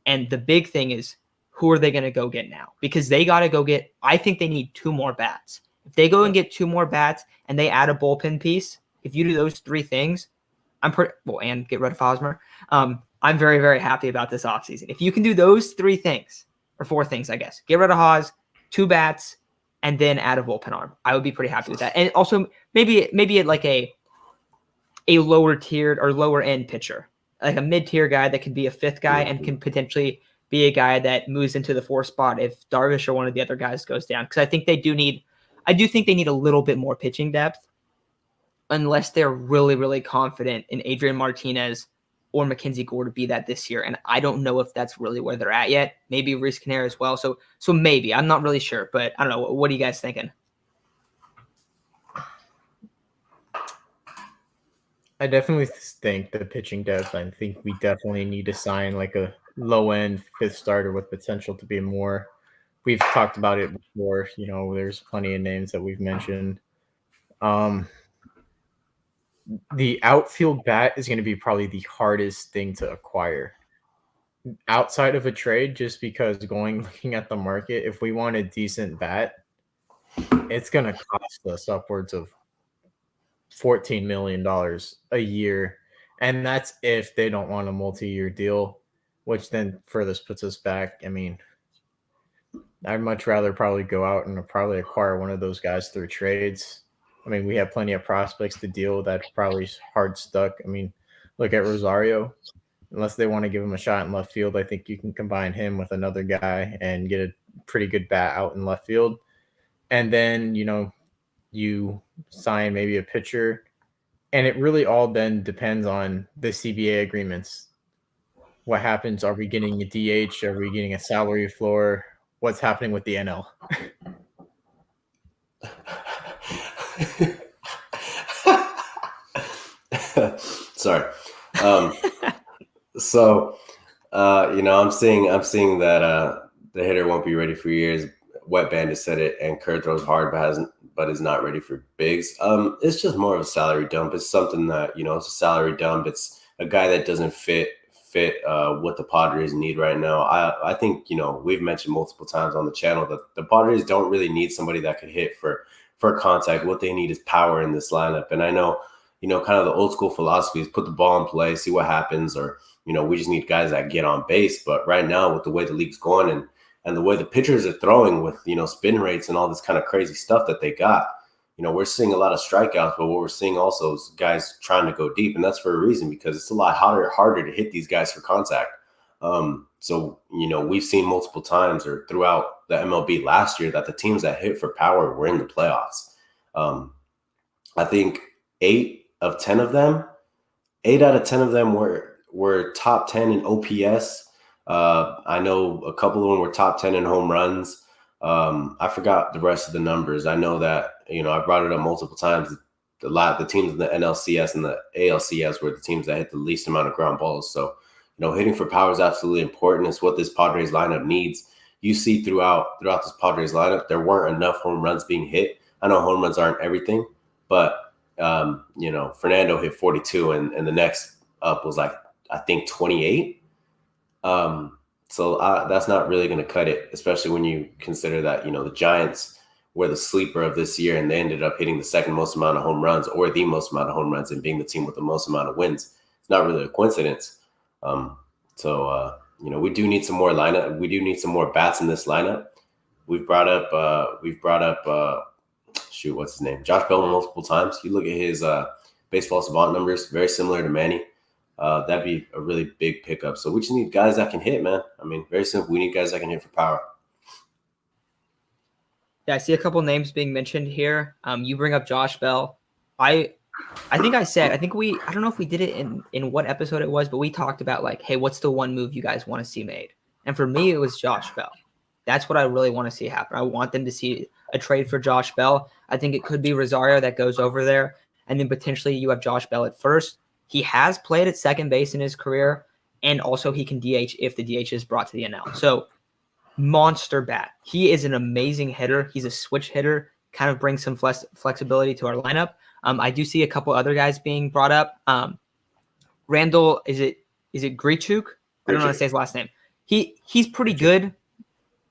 And the big thing is, who are they going to go get now? Because they got to go get, I think they need 2 more bats. If they go and get 2 more bats and they add a bullpen piece, if you do those 3 things, and get rid of Hosmer, I'm very, very happy about this offseason. If you can do those 3 things, or 4 things, I guess, get rid of Hos, 2 bats, and then add a bullpen arm, I would be pretty happy with that. And also maybe like a lower tiered or lower end pitcher, like a mid-tier guy that can be a 5th guy and can potentially be a guy that moves into the 4th spot if Darvish or one of the other guys goes down. Because I think they do think they need a little bit more pitching depth, unless they're really, really confident in Adrian Martinez or Mackenzie Gore to be that this year. And I don't know if that's really where they're at yet. Maybe Reese Kinnear as well. So maybe. I'm not really sure, but I don't know. What are you guys thinking? I definitely think the pitching depth, I think we definitely need to sign like a low-end 5th starter with potential to be more. We've talked about it before. There's plenty of names that we've mentioned. The outfield bat is going to be probably the hardest thing to acquire outside of a trade, just because looking at the market, if we want a decent bat, it's going to cost us upwards of $14 million a year. And that's if they don't want a multi-year deal, which then further puts us back. I'd much rather probably go out and probably acquire one of those guys through trades. We have plenty of prospects to deal with that probably hard stuck. Look at Rosario. Unless they want to give him a shot in left field, I think you can combine him with another guy and get a pretty good bat out in left field. And then, you sign maybe a pitcher. And it really all then depends on the CBA agreements. What happens? Are we getting a DH? Are we getting a salary floor? What's happening with the NL? Sorry. I'm seeing that the hitter won't be ready for years. Wet Bandit said it, and Kerr throws hard, but is not ready for bigs. It's just more of a salary dump. It's something that it's a salary dump. It's a guy that doesn't fit what the Padres need right now. I think we've mentioned multiple times on the channel that the Padres don't really need somebody that could hit for contact. What they need is power in this lineup. And I know kind of the old school philosophy is put the ball in play, see what happens, or we just need guys that get on base. But right now, with the way the league's going and the way the pitchers are throwing with spin rates and all this kind of crazy stuff that they got, we're seeing a lot of strikeouts. But what we're seeing also is guys trying to go deep, and that's for a reason, because it's a lot harder to hit these guys for contact. So we've seen multiple times or throughout the MLB last year that the teams that hit for power were in the playoffs. I think 8 out of 10 of them were top 10 in OPS. I know a couple of them were top 10 in home runs. I forgot the rest of the numbers. I know that, I brought it up multiple times. The teams in the NLCS and the ALCS were the teams that hit the least amount of ground balls. So, hitting for power is absolutely important. It's what this Padres lineup needs. You see throughout this Padres lineup, there weren't enough home runs being hit. I know home runs aren't everything, but Fernando hit 42 and the next up was I think 28. So that's not really going to cut it, especially when you consider that, the Giants were the sleeper of this year and they ended up hitting the second most amount of home runs or the most amount of home runs and being the team with the most amount of wins. It's not really a coincidence. We do need some more lineup. We do need some more bats in this lineup. We've brought up what's his name? Josh Bell multiple times. You look at his baseball savant numbers, very similar to Manny. That'd be a really big pickup. So we just need guys that can hit, man. I mean, very simple. We need guys that can hit for power. Yeah, I see a couple names being mentioned here. You bring up Josh Bell. I don't know if we did it in what episode it was, but we talked about hey, what's the one move you guys want to see made? And for me, it was Josh Bell. That's what I really want to see happen. I want them to see a trade for Josh Bell. I think it could be Rosario that goes over there, and then potentially you have Josh Bell at first. He has played at second base in his career, and also he can DH if the DH is brought to the NL. So monster bat. He is an amazing hitter. He's a switch hitter, kind of brings some flexibility to our lineup. I do see a couple other guys being brought up. Randall, is it Grichuk? I don't know how to say his last name. He's pretty good.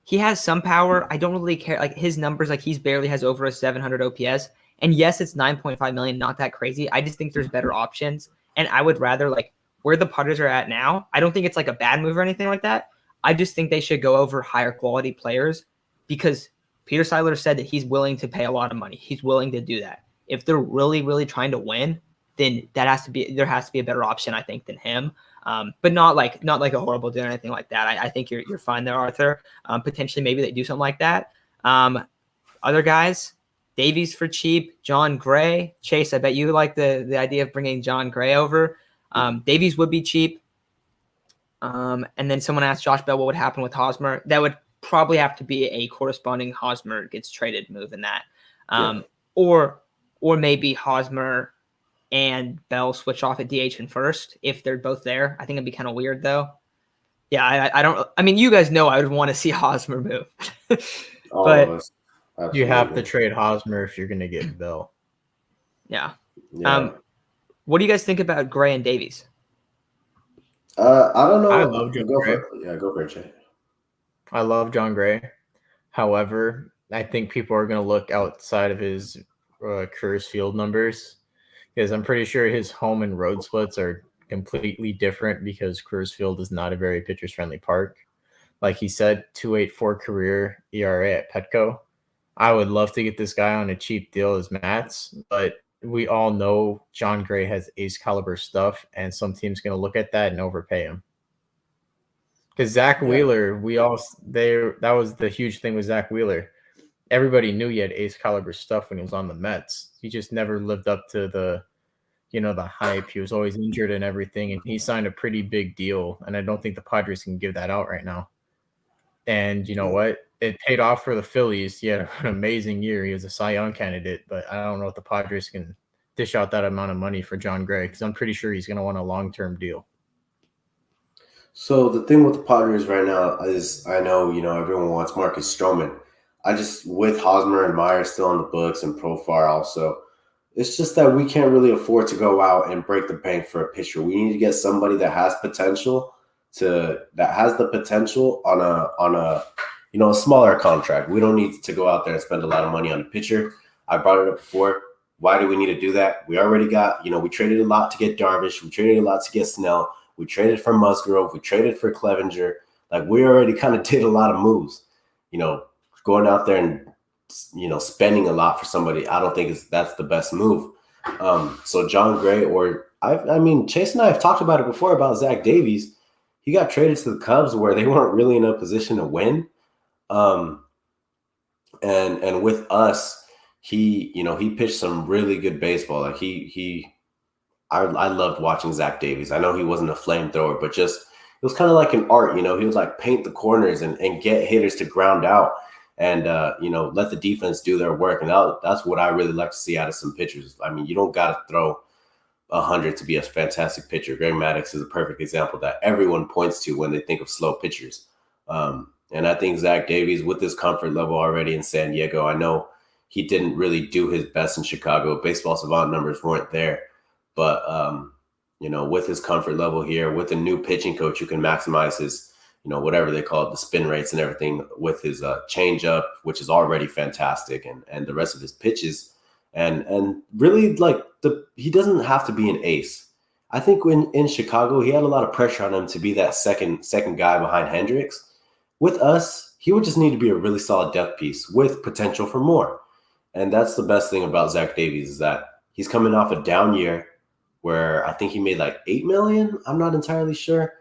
He has some power. I don't really care. His numbers, he's barely has over a 700 OPS. And yes, it's 9.5 million, not that crazy. I just think there's better options. And I would rather where the Padres are at now. I don't think it's a bad move or anything like that. I just think they should go over higher quality players because Peter Seidler said that he's willing to pay a lot of money. He's willing to do that. If they're really, really trying to win, then there has to be a better option, I think, than him. But not like a horrible deal or anything like that. I think you're fine there, Arthur. Potentially maybe they do something like that. Other guys, Davies for cheap, John Gray. Chase, I bet you like the idea of bringing John Gray over. Davies would be cheap. And then someone asked Josh Bell what would happen with Hosmer. That would probably have to be a corresponding Hosmer gets traded move in that. Or maybe Hosmer and Bell switch off at DH and first if they're both there. I think it'd be kind of weird though. Yeah, I mean, you guys know I would want to see Hosmer move. But you have to trade Hosmer if you're going to get Bell. Yeah. What do you guys think about Gray and Davies? I don't know. I love John Gray. Go for it, Jay. I love John Gray. However, I think people are going to look outside of his Coors Field numbers because I'm pretty sure his home and road splits are completely different because Coors Field is not a very pitchers-friendly park. Like he said, 2.84 career ERA at Petco. I would love to get this guy on a cheap deal as Mats, but we all know John Gray has ace caliber stuff, and some team's going to look at that and overpay him. Because Zach Wheeler, that was the huge thing with Zach Wheeler. Everybody knew he had ace caliber stuff when he was on the Mets. He just never lived up to the hype. He was always injured and everything, and he signed a pretty big deal. And I don't think the Padres can give that out right now. And you know what? It paid off for the Phillies. He had an amazing year. He was a Cy Young candidate, but I don't know if the Padres can dish out that amount of money for John Gray because I'm pretty sure he's going to want a long-term deal. So the thing with the Padres right now is I know, everyone wants Marcus Stroman. With Hosmer and Meyer still on the books and Profar also, it's just that we can't really afford to go out and break the bank for a pitcher. We need to get somebody that has the potential on a smaller contract. We don't need to go out there and spend a lot of money on a pitcher. I brought it up before. Why do we need to do that? We already got, we traded a lot to get Darvish. We traded a lot to get Snell. We traded for Musgrove. We traded for Clevenger. Like, we already kind of did a lot of moves. Going out there and, spending a lot for somebody, I don't think that's the best move. So John Gray Chase and I have talked about it before about Zach Davies. He got traded to the Cubs where they weren't really in a position to win. And with us, he pitched some really good baseball. Like I loved watching Zach Davies. I know he wasn't a flamethrower, but just it was kind of like an art. He would like paint the corners and get hitters to ground out and let the defense do their work. And that's what I really like to see out of some pitchers. I mean, you don't got to throw 100 to be a fantastic pitcher. Greg Maddux is a perfect example that everyone points to when they think of slow pitchers. And I think Zach Davies, with his comfort level already in San Diego, I know he didn't really do his best in Chicago. Baseball Savant numbers weren't there. But, with his comfort level here, with a new pitching coach who can maximize his, whatever they call it, the spin rates and everything, with his changeup, which is already fantastic, and the rest of his pitches. And really, he doesn't have to be an ace. I think when in Chicago, he had a lot of pressure on him to be that second guy behind Hendricks. With us, he would just need to be a really solid depth piece with potential for more. And that's the best thing about Zach Davies is that he's coming off a down year where I think he made like $8 million. I'm not entirely sure,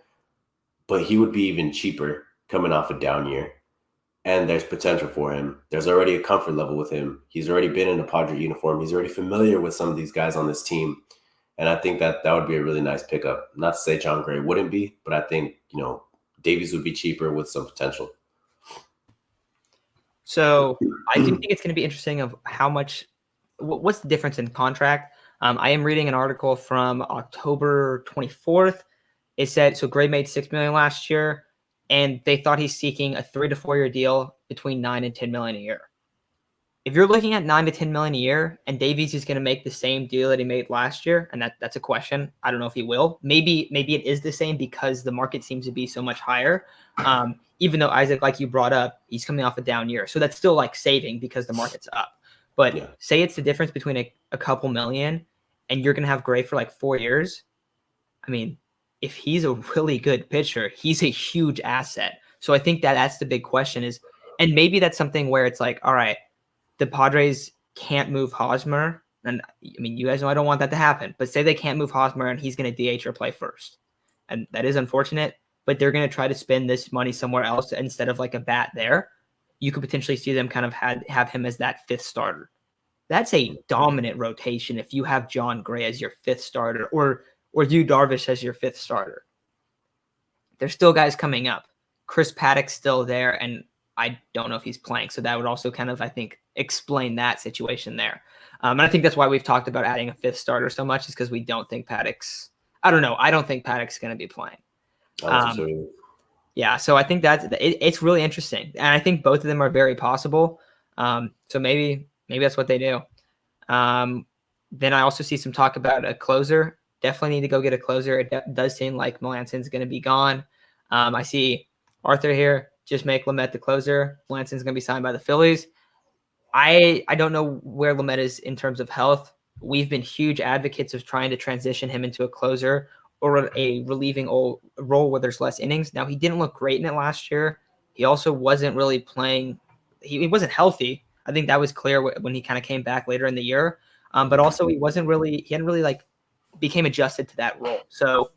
but he would be even cheaper coming off a down year. And there's potential for him. There's already a comfort level with him. He's already been in a Padre uniform. He's already familiar with some of these guys on this team. And I think that would be a really nice pickup. Not to say John Gray wouldn't be, but I think, Davies would be cheaper with some potential. So I do think it's going to be interesting of how much – what's the difference in contract? I am reading an article from October 24th. It said – so Gray made $6 million last year, and they thought he's seeking a 3 to 4 year deal between $9 and $10 million a year. If you're looking at $9 to $10 million a year and Davies is going to make the same deal that he made last year, and that's a question. I don't know if he will. Maybe it is the same because the market seems to be so much higher. Even though Isaac, like you brought up, he's coming off a down year. So that's still like saving because the market's up. But say it's the difference between a couple million and you're going to have Gray for like 4 years. I mean, if he's a really good pitcher, he's a huge asset. So I think that's the big question is, and maybe that's something where it's like, all right, the Padres can't move Hosmer. And I mean, you guys know I don't want that to happen, but say they can't move Hosmer and he's going to DH or play first. And that is unfortunate, but they're going to try to spend this money somewhere else instead of like a bat there. You could potentially see them kind of have him as that fifth starter. That's a dominant rotation if you have John Gray as your fifth starter or Yu Darvish as your fifth starter. There's still guys coming up. Chris Paddock's still there, and I don't know if he's playing. So that would also kind of, I think, explain that situation there. And I think that's why we've talked about adding a fifth starter so much is because we don't think Paddock's – I don't know. I don't think Paddock's going to be playing. Yeah, so I think it's really interesting. And I think both of them are very possible. So maybe that's what they do. Then I also see some talk about a closer. Definitely need to go get a closer. It does seem like Melanson's going to be gone. I see Arthur here. Just make Lamet the closer. Melanson's going to be signed by the Phillies. I don't know where Lamet is in terms of health. We've been huge advocates of trying to transition him into a closer or a relieving role where there's less innings. Now, he didn't look great in it last year. He also wasn't really playing. He wasn't healthy. I think that was clear when he kind of came back later in the year. But also he hadn't really like became adjusted to that role. So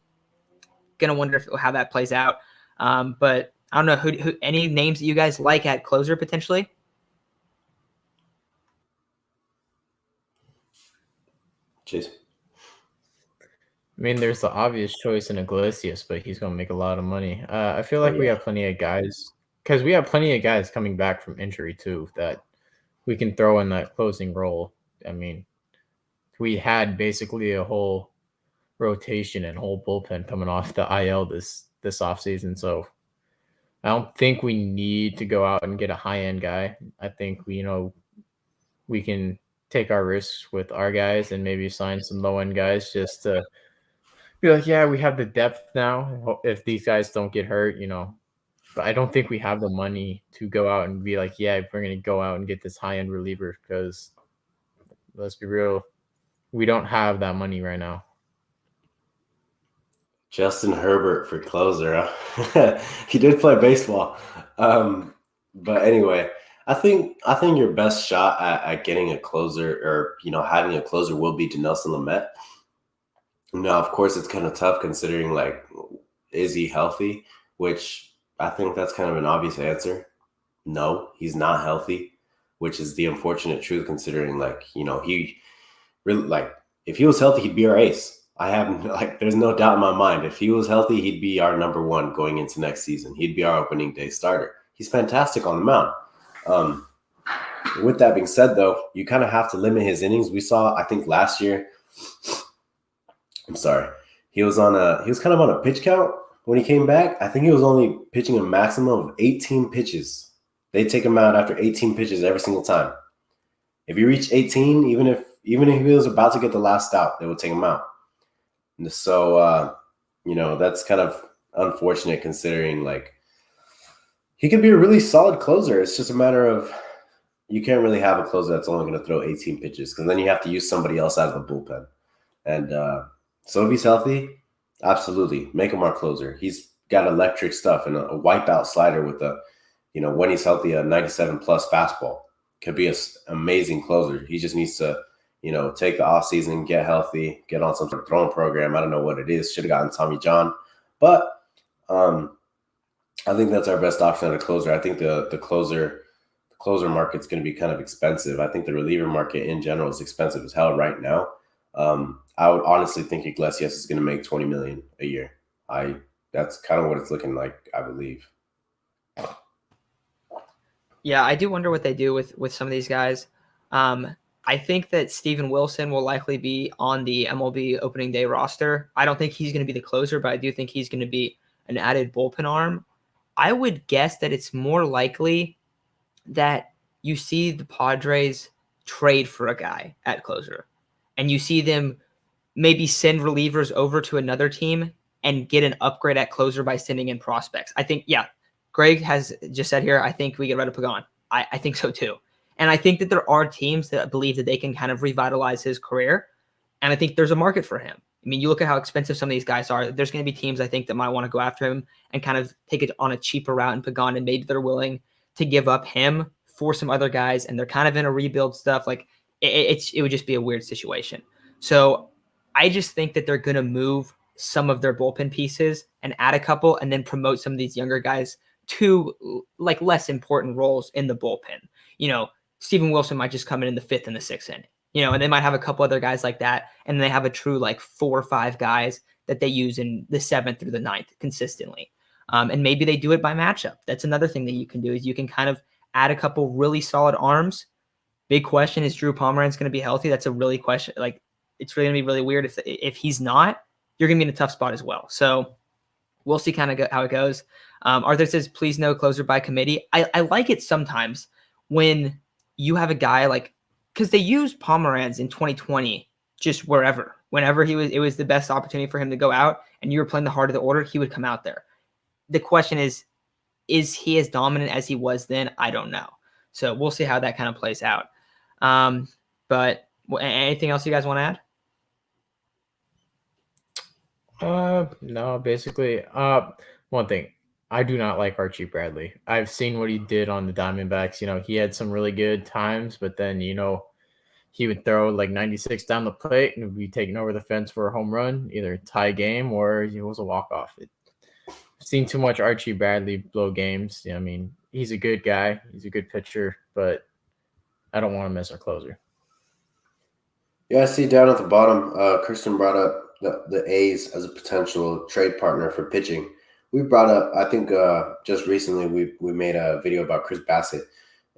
going to wonder how that plays out. But I don't know who any names that you guys like at closer potentially. Chase. I mean, there's the obvious choice in Iglesias, but he's going to make a lot of money. I feel like we have plenty of guys because we have plenty of guys coming back from injury too that we can throw in that closing role. I mean, we had basically a whole rotation and whole bullpen coming off the IL this offseason, so I don't think we need to go out and get a high end guy. I think we can take our risks with our guys and maybe sign some low end guys just to be like, yeah, we have the depth now. If these guys don't get hurt, but I don't think we have the money to go out and be like, yeah, we're going to go out and get this high end reliever because let's be real, we don't have that money right now. Justin Herbert for closer. Huh? He did play baseball. But anyway, I think your best shot at getting a closer or, having a closer will be Dinelson Lamet. Now, of course, it's kind of tough considering, like, is he healthy? Which I think that's kind of an obvious answer. No, he's not healthy, which is the unfortunate truth considering, like, he really, like, if he was healthy, he'd be our ace. There's no doubt in my mind. If he was healthy, he'd be our number one going into next season. He'd be our opening day starter. He's fantastic on the mound. With that being said, though, you kind of have to limit his innings. We saw, I think last year, he was kind of on a pitch count when he came back. I think he was only pitching a maximum of 18 pitches. They take him out after 18 pitches every single time. If he reached 18, even if he was about to get the last out, they would take him out. And so, that's kind of unfortunate considering, like, he could be a really solid closer. It's just a matter of you can't really have a closer that's only going to throw 18 pitches because then you have to use somebody else out of the bullpen. And so if he's healthy, absolutely, make him our closer. He's got electric stuff and a wipeout slider with when he's healthy, a 97-plus fastball. Could be an amazing closer. He just needs to take the offseason, get healthy, get on some sort of throwing program. I don't know what it is. Should have gotten Tommy John. But I think that's our best option at a closer. I think the closer market's going to be kind of expensive. I think the reliever market in general is expensive as hell right now. I would honestly think Iglesias is going to make $20 million a year. That's kind of what it's looking like, I believe. Yeah, I do wonder what they do with some of these guys. I think that Steven Wilson will likely be on the MLB opening day roster. I don't think he's going to be the closer, but I do think he's going to be an added bullpen arm. I would guess that it's more likely that you see the Padres trade for a guy at closer, and you see them maybe send relievers over to another team and get an upgrade at closer by sending in prospects. I think, Greg has just said here, I think we get rid of Pagan. I think so too. And I think that there are teams that believe that they can kind of revitalize his career. And I think there's a market for him. I mean, you look at how expensive some of these guys are. There's going to be teams, I think, that might want to go after him and kind of take it on a cheaper route in Pagan. And maybe they're willing to give up him for some other guys. And they're kind of in a rebuild stuff. Like, it would just be a weird situation. So I just think that they're going to move some of their bullpen pieces and add a couple and then promote some of these younger guys to, like, less important roles in the bullpen. Steven Wilson might just come in the 5th and the 6th inning, and they might have a couple other guys like that. And they have a true, like, 4 or 5 guys that they use in the 7th through the 9th consistently. And maybe they do it by matchup. That's another thing that you can do is you can kind of add a couple really solid arms. Big question is Drew Pomeranz going to be healthy? That's a really question. Like, it's really going to be really weird. If he's not, you're going to be in a tough spot as well. So we'll see kind of how it goes. Arthur says, please no closer by committee. I like it sometimes when you have a guy like, because they used Pomeranz in 2020 just whenever it was the best opportunity for him to go out and you were playing the heart of the order, he would come out there. The question is he as dominant as he was then? I don't know. So we'll see how that kind of plays out. But anything else you guys want to add? No, basically, one thing. I do not like Archie Bradley. I've seen what he did on the Diamondbacks. He had some really good times, but then, he would throw like 96 down the plate and be taking over the fence for a home run, either tie game or it was a walk-off. I've seen too much Archie Bradley blow games. I mean, he's a good guy. He's a good pitcher, but I don't want to miss our closer. Yeah, I see down at the bottom, Kristen brought up the A's as a potential trade partner for pitching. We brought up, I think, just recently we made a video about Chris Bassett,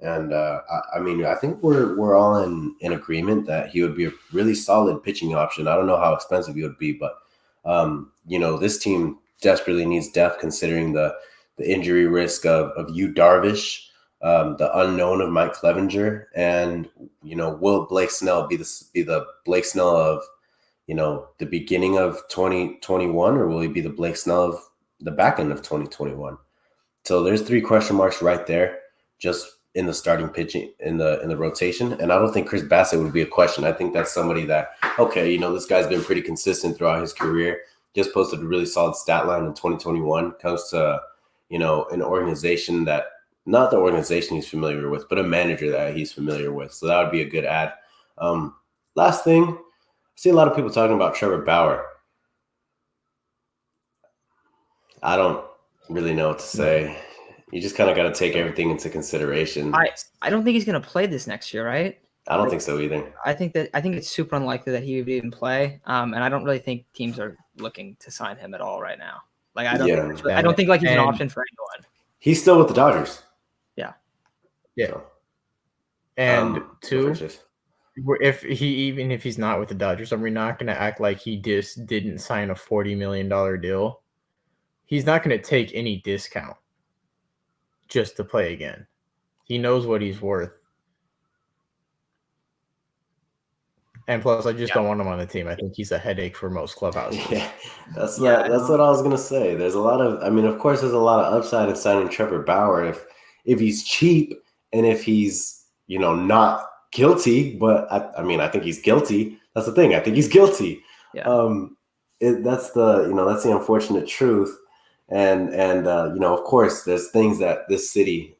and I mean, I think we're all in agreement that he would be a really solid pitching option. I don't know how expensive he would be, but this team desperately needs depth considering the injury risk of Yu Darvish, the unknown of Mike Clevenger, and will Blake Snell be the Blake Snell of the beginning of 2021, or will he be the Blake Snell of the back end of 2021? So there's 3 question marks right there, just in the starting pitching in the rotation. And I don't think Chris Bassett would be a question. I think that's somebody that, okay, this guy's been pretty consistent throughout his career. Just posted a really solid stat line in 2021. Comes to, an organization that, not the organization he's familiar with, but a manager that he's familiar with. So that would be a good add. Last thing, I see a lot of people talking about Trevor Bauer. I don't really know what to say. You just kind of got to take everything into consideration. I don't think he's going to play this next year, right? I don't think so either. I think it's super unlikely that he would even play. And I don't really think teams are looking to sign him at all right now. Like I don't think like he's an option for anyone. He's still with the Dodgers. Yeah. Yeah. And two, if he's not with the Dodgers, and we're not going to act like he just didn't sign a $40 million deal. He's not going to take any discount just to play again. He knows what he's worth. And plus, I just don't want him on the team. I think he's a headache for most clubhouses. Yeah, that's what I was going to say. There's a lot of, of course, there's a lot of upside in signing Trevor Bauer if he's cheap and if he's, not guilty. But I think he's guilty. That's the thing. I think he's guilty. Yeah. That's the unfortunate truth. And of course, there's things that the city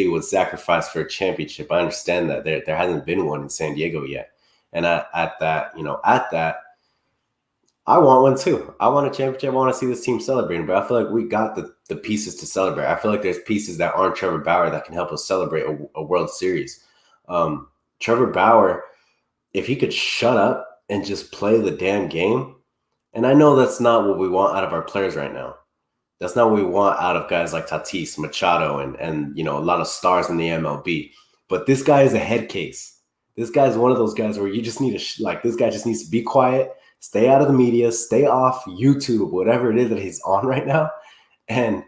would sacrifice for a championship. I understand that there hasn't been one in San Diego yet. And at that, I want one too. I want a championship. I want to see this team celebrating, but I feel like we got the pieces to celebrate. I feel like there's pieces that aren't Trevor Bauer that can help us celebrate a World Series. Trevor Bauer, if he could shut up and just play the damn game, and I know that's not what we want out of our players right now. That's not what we want out of guys like Tatis, Machado, and a lot of stars in the MLB. But this guy is a head case. This guy's one of those guys where you just need this guy just needs to be quiet, stay out of the media, stay off YouTube, whatever it is that he's on right now, and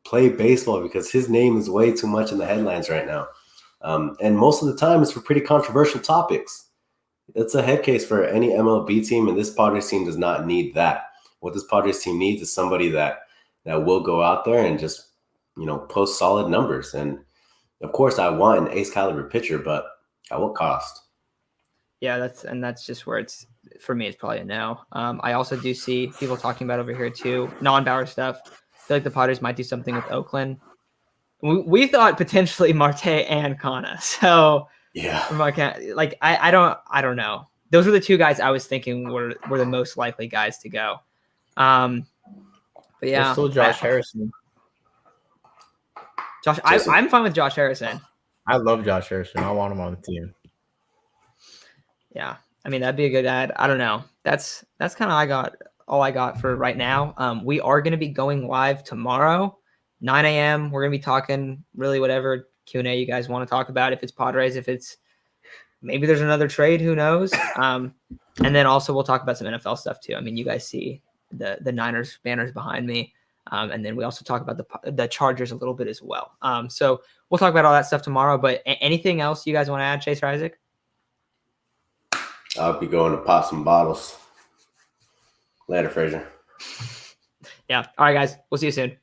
play baseball because his name is way too much in the headlines right now. And most of the time it's for pretty controversial topics. It's a head case for any MLB team, and this Padres team does not need that. What this Padres team needs is somebody that will go out there and just, post solid numbers. And of course I want an ace caliber pitcher, but at what cost? Yeah, that's just where it's, for me, it's probably a no. I also do see people talking about over here too, non-Bauer stuff. I feel like the Padres might do something with Oakland. We thought potentially Marte and Kana. So yeah, I don't know. Those were the 2 guys I was thinking were the most likely guys to go. But yeah, there's still Josh Harrison. I'm fine with Josh Harrison. I love Josh Harrison. I want him on the team. Yeah, that'd be a good ad. I don't know. That's kind of all I got for right now. We are going to be going live tomorrow, 9 a.m. We're going to be talking really whatever Q&A you guys want to talk about. If it's Padres, if it's maybe there's another trade, who knows? And then also we'll talk about some NFL stuff too. You guys see the Niners banners behind me. And then we also talk about the Chargers a little bit as well. So we'll talk about all that stuff tomorrow. But anything else you guys want to add, Chase or Isaac? I'll be going to pop some bottles. Later, Frazier. Yeah. All right, guys. We'll see you soon.